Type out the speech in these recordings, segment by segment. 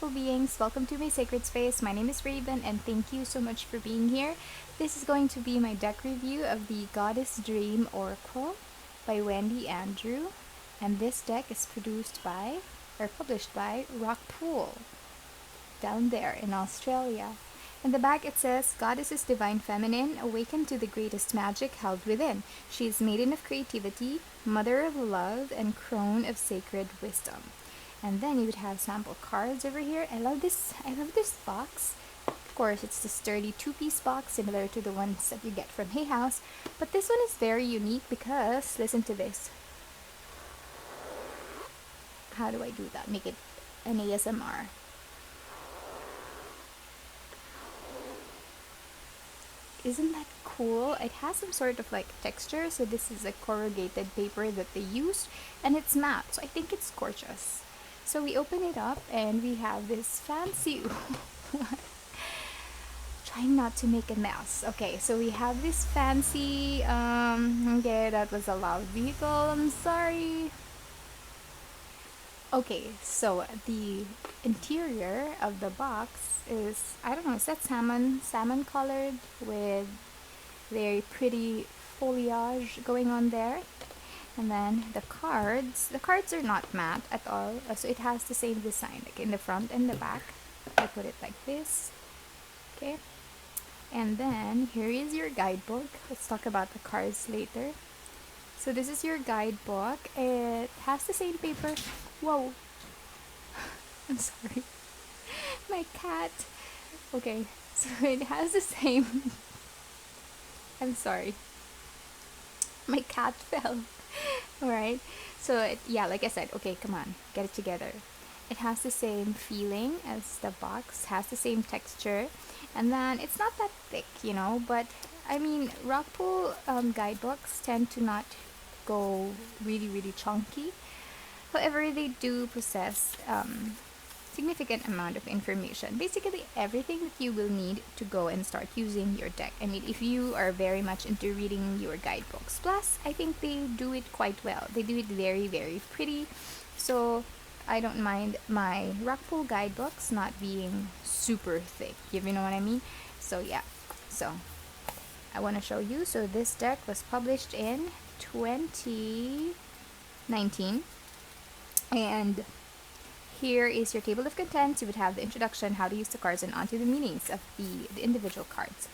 beautiful beings. Welcome to my sacred space. My name is Raven, and thank you so much for being here. This is going to be my deck review of the Goddess Dream Oracle by Wendy Andrew. And this deck is produced by, or published by, Rockpool, down there in Australia. In the back it says, Goddess is divine feminine, awakened to the greatest magic held within. She is maiden of creativity, mother of love, and crone of sacred wisdom. And then you would have sample cards over here. I love this box. Of course, it's the sturdy two-piece box, similar to the ones that you get from Hay House. But this one is very unique because, listen to this. How do I do that? Make it an ASMR. Isn't that cool? It has some sort of like texture, so this is a corrugated paper that they used, and it's matte, so I think it's gorgeous. So we open it up and we have this fancy trying not to make a mess. Okay, so we have this fancy okay, that was a loud vehicle, I'm sorry. Okay, so the interior of the box is, I don't know, is that salmon colored with very pretty foliage going on there. And then the cards are not matte at all, so it has the same design, like in the front and the back. I put it like this. Okay, and then here is your guidebook. Let's talk about the cards later. So this is your guidebook. It has the same paper. Whoa, I'm sorry. My cat. Okay, so it has the same I'm sorry, my cat fell. Alright, so yeah, like I said, okay, come on, get it together. It has the same feeling as the box, has the same texture, and then it's not that thick, but I mean, Rockpool guidebooks tend to not go really chunky. However, they do possess significant amount of information. Basically, everything that you will need to go and start using your deck. I mean, if you are very much into reading your guidebooks. Plus, I think they do it quite well. They do it very pretty. So, I don't mind my Rockpool guidebooks not being super thick. You know what I mean? So, yeah. So, I want to show you. So, this deck was published in 2019. And here is your table of contents. You would have the introduction, how to use the cards, and onto the meanings of the individual cards.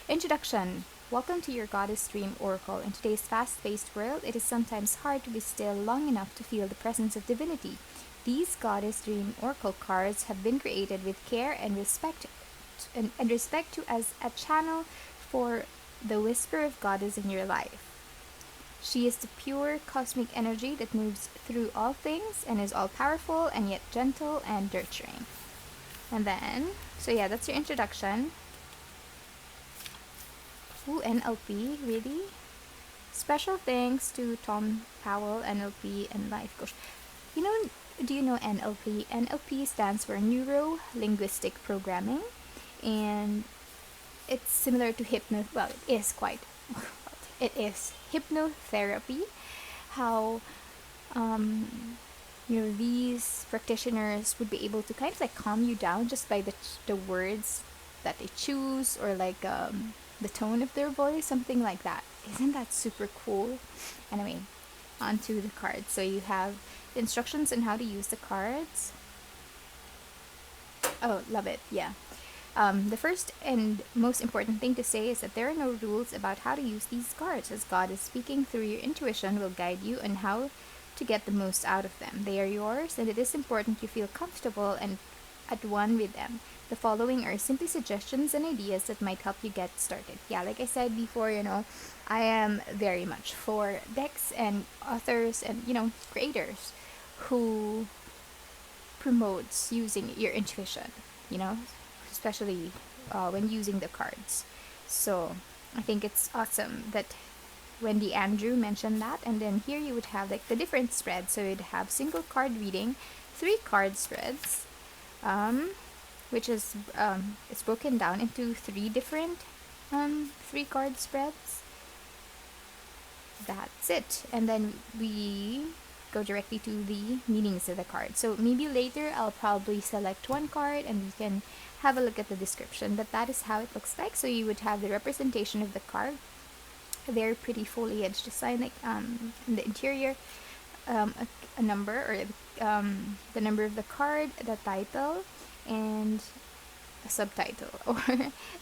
Introduction. Welcome to your Goddess Dream Oracle. In today's fast-paced world, it is sometimes hard to be still long enough to feel the presence of divinity. These Goddess Dream Oracle cards have been created with care and respect to as a channel for the whisper of Goddess in your life. She is the pure cosmic energy that moves through all things and is all-powerful and yet gentle and nurturing. And then, so yeah, that's your introduction. Ooh, NLP, really? Special thanks to Tom Powell, NLP, and Life Coach. Do you know NLP? NLP stands for Neuro Linguistic Programming, and it's similar to it is hypnotherapy. How these practitioners would be able to kind of like calm you down just by the words that they choose, or like the tone of their voice, something like that. Isn't that super cool? Anyway, onto the cards. So you have the instructions on how to use the cards. Oh, love it. Yeah. The first and most important thing to say is that there are no rules about how to use these cards, as God is speaking through your intuition will guide you on how to get the most out of them. They are yours, and it is important you feel comfortable and at one with them. The following are simply suggestions and ideas that might help you get started. Yeah, like I said before, I am very much for decks and authors and, creators who promotes using your intuition, especially when using the cards. So I think it's awesome that Wendy Andrew mentioned that. And then here you would have like the different spreads. So you'd have single card reading, 3 card spreads, which is it's broken down into 3 different 3 card spreads. That's it. And then we go directly to the meanings of the card. So maybe later I'll probably select one card and we can have a look at the description. But that is how it looks like. So you would have the representation of the card, a very pretty foliage design, like in the interior, a number, or the number of the card, the title, and a subtitle or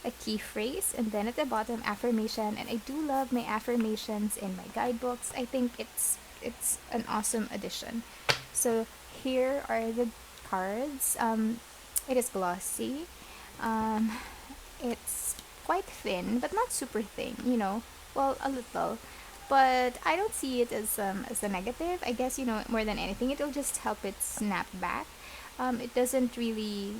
a key phrase, and then at the bottom, affirmation. And I do love my affirmations in my guidebooks. I think it's an awesome addition. So here are the cards. It is glossy. um, it's quite thin, but not super thin, well, a little. But I don't see it as a negative. I guess, more than anything, it'll just help it snap back. It doesn't really,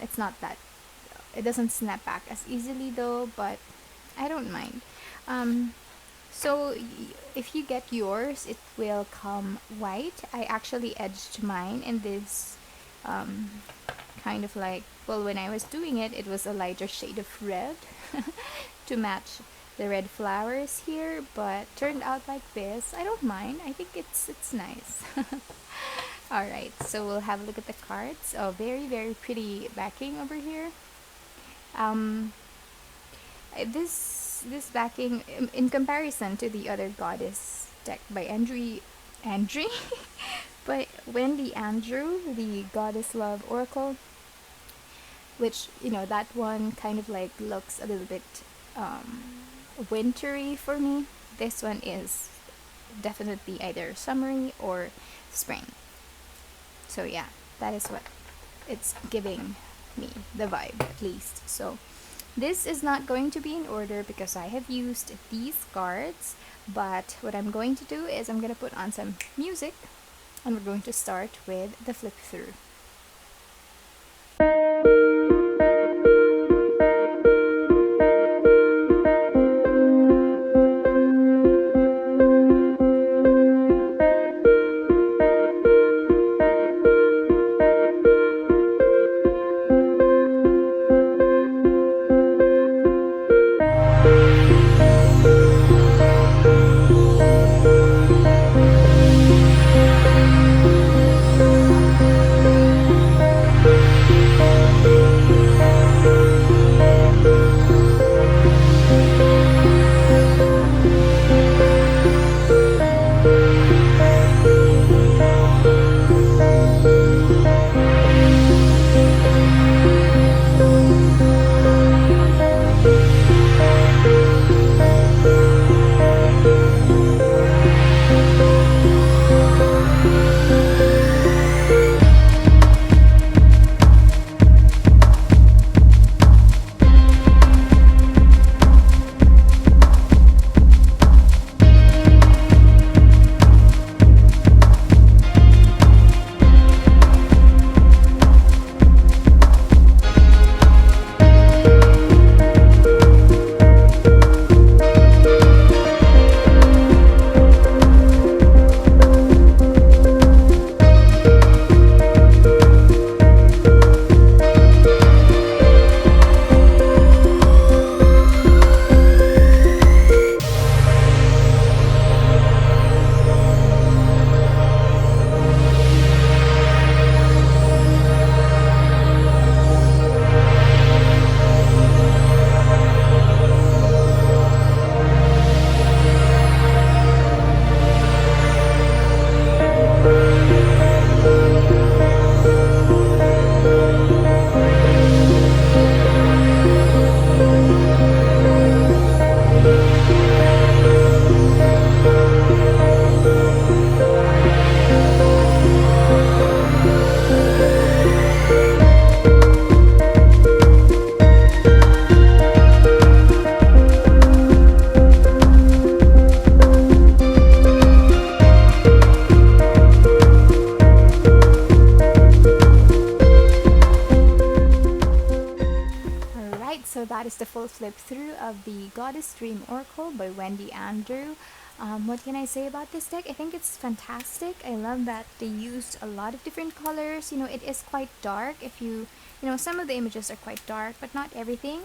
it's not that, it doesn't snap back as easily though, but I don't mind. So if you get yours, it will come white. I actually edged mine in this um, kind of like, well, when I was doing it, it was a lighter shade of red to match the red flowers here, but turned out like this. I don't mind. I think it's nice. All right, so we'll have a look at the cards. Oh, very, very pretty backing over here. Um, this backing, in comparison to the other goddess deck by Andrew, by Wendy Andrew, the Goddess Love Oracle, which, that one kind of like looks a little bit wintry for me. This one is definitely either summery or spring. So yeah, that is what it's giving me, the vibe at least. So this is not going to be in order because I have used these cards, but what I'm going to do is I'm going to put on some music and we're going to start with the flip through. So that is the full flip through of the Goddess Dream Oracle by Wendy Andrew. What can I say about this deck? I think it's fantastic. I love that they used a lot of different colors. It is quite dark. If some of the images are quite dark, but not everything.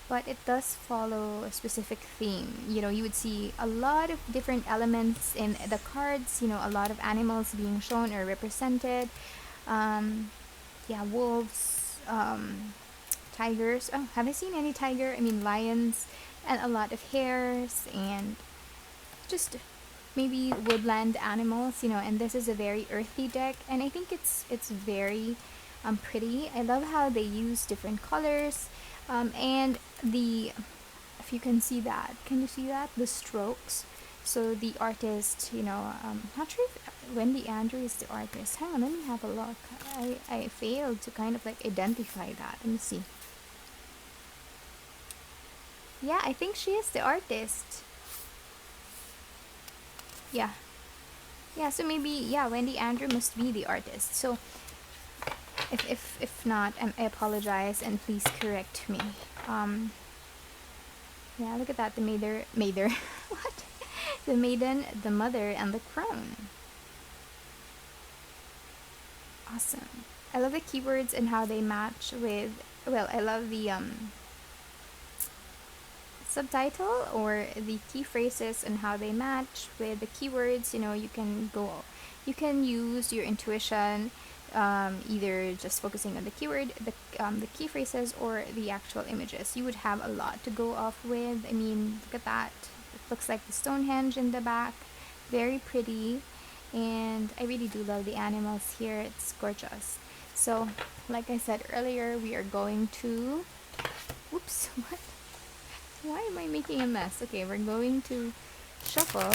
but it does follow a specific theme. You know, you would see a lot of different elements in the cards, you know, a lot of animals being shown or represented. Um, yeah, wolves, tigers. Oh, have I seen any tiger? I mean, lions, and a lot of hares, and just maybe woodland animals, you know. And this is a very earthy deck, and I think it's very pretty. I love how they use different colors, and the if you can see that, can you see that, the strokes? So the artist, you know, not sure if Wendy Andrew is the artist. Hang on, let me have a look. I failed to kind of like identify that. Let me see. Yeah, I think she is the artist. Yeah. Yeah, so maybe, yeah, Wendy Andrew must be the artist. So if not, I apologize and please correct me. Yeah, look at that, the mather, what? The maiden, the mother, and the crone. Awesome. I love the keywords and how they match with, well, I love the subtitle or the key phrases and how they match with the keywords. You know, you can use your intuition, either just focusing on the keyword, the key phrases, or the actual images. You would have a lot to go off with. I mean, look at that. It looks like the Stonehenge in the back. Very pretty. And I really do love the animals here. It's gorgeous. So, like I said earlier, we are going to... Oops, what? Why am I making a mess? Okay, we're going to shuffle.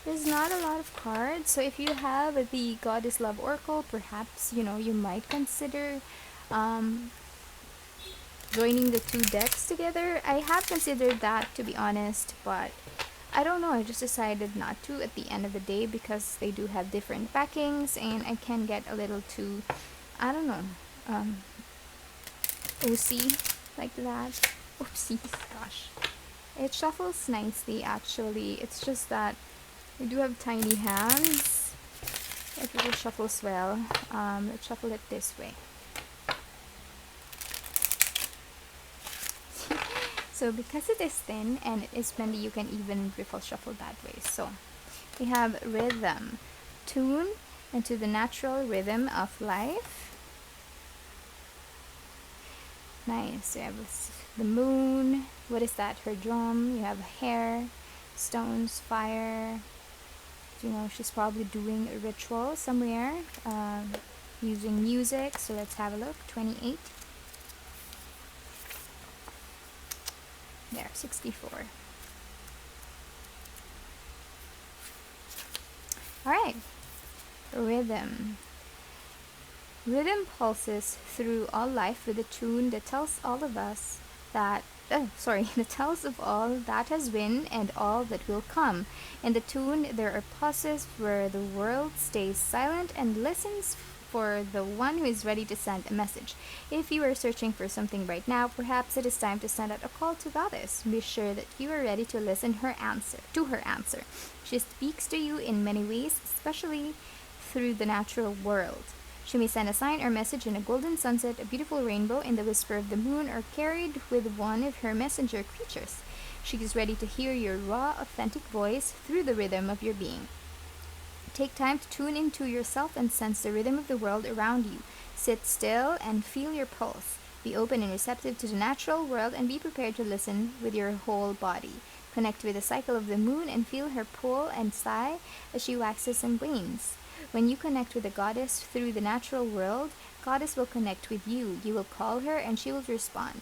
There's not a lot of cards, so if you have the Goddess Love Oracle, perhaps, you know, you might consider joining the two decks together. I have considered that, to be honest, but I don't know, I just decided not to at the end of the day because they do have different backings and I can get a little too, I don't know, OC like that. Oopsies, gosh. It shuffles nicely actually, it's just that we do have tiny hands. If it shuffles well, let's shuffle it this way. So because it is thin and it is bendy, you can even riffle shuffle that way. So we have rhythm, tune into the natural rhythm of life. Nice. You have the moon. What is that? Her drum. You have hair, stones, fire. You know, she's probably doing a ritual somewhere, using music. So let's have a look. 28. There, 64. Alright. Rhythm. Rhythm pulses through all life with a tune that tells all of us that that tells of all that has been and all that will come. In the tune, there are pauses where the world stays silent and listens for the one who is ready to send a message. If you are searching for something right now, perhaps it is time to send out a call to Goddess. Be sure that you are ready to listen to her answer. She speaks to you in many ways, especially through the natural world. She may send a sign or message in a golden sunset, a beautiful rainbow, in the whisper of the moon, or carried with one of her messenger creatures. She is ready to hear your raw, authentic voice through the rhythm of your being. Take time to tune into yourself and sense the rhythm of the world around you. Sit still and feel your pulse. Be open and receptive to the natural world and be prepared to listen with your whole body. Connect with the cycle of the moon and feel her pull and sigh as she waxes and wanes. When you connect with the goddess through the natural world, Goddess will connect with you. You will call her and she will respond.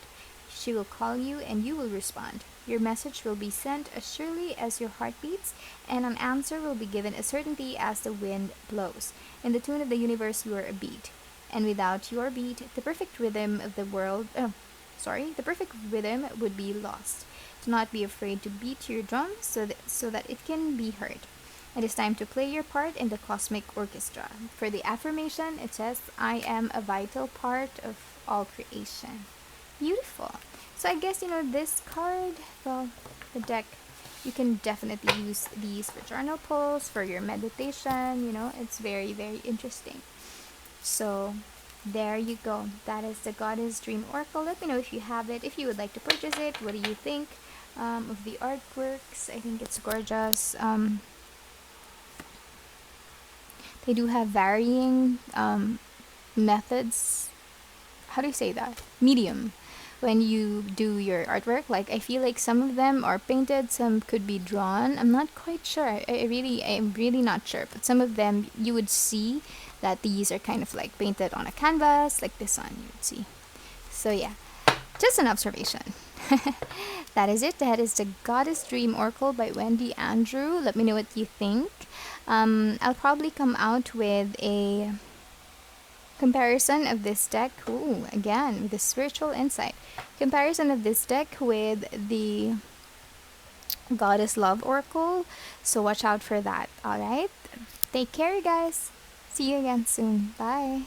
She will call you and you will respond. Your message will be sent as surely as your heart beats, and an answer will be given as certainty as the wind blows. In the tune of the universe, you are a beat. And without your beat, the perfect rhythm of the world, the perfect rhythm would be lost. Do not be afraid to beat your drum so that it can be heard. It is time to play your part in the cosmic orchestra. For the affirmation, it says, I am a vital part of all creation. Beautiful. So I guess, this card, well, the deck, you can definitely use these for journal pulls, for your meditation, it's very, very interesting. So there you go. That is the Goddess Dream Oracle. Let me know if you have it, if you would like to purchase it. What do you think of the artworks? I think it's gorgeous. They do have varying methods. How do you say that? Medium. When you do your artwork, like I feel like some of them are painted, some could be drawn. I'm not quite sure. I'm really not sure. But some of them you would see that these are kind of like painted on a canvas, like this one you would see. So yeah, just an observation. That is it. That is the Goddess Dream Oracle by Wendy Andrew. Let me know what you think. I'll probably come out with a comparison of this deck. Ooh, again, with the spiritual insight. Comparison of this deck with the Goddess Love Oracle. So watch out for that. Alright? Take care, guys. See you again soon. Bye.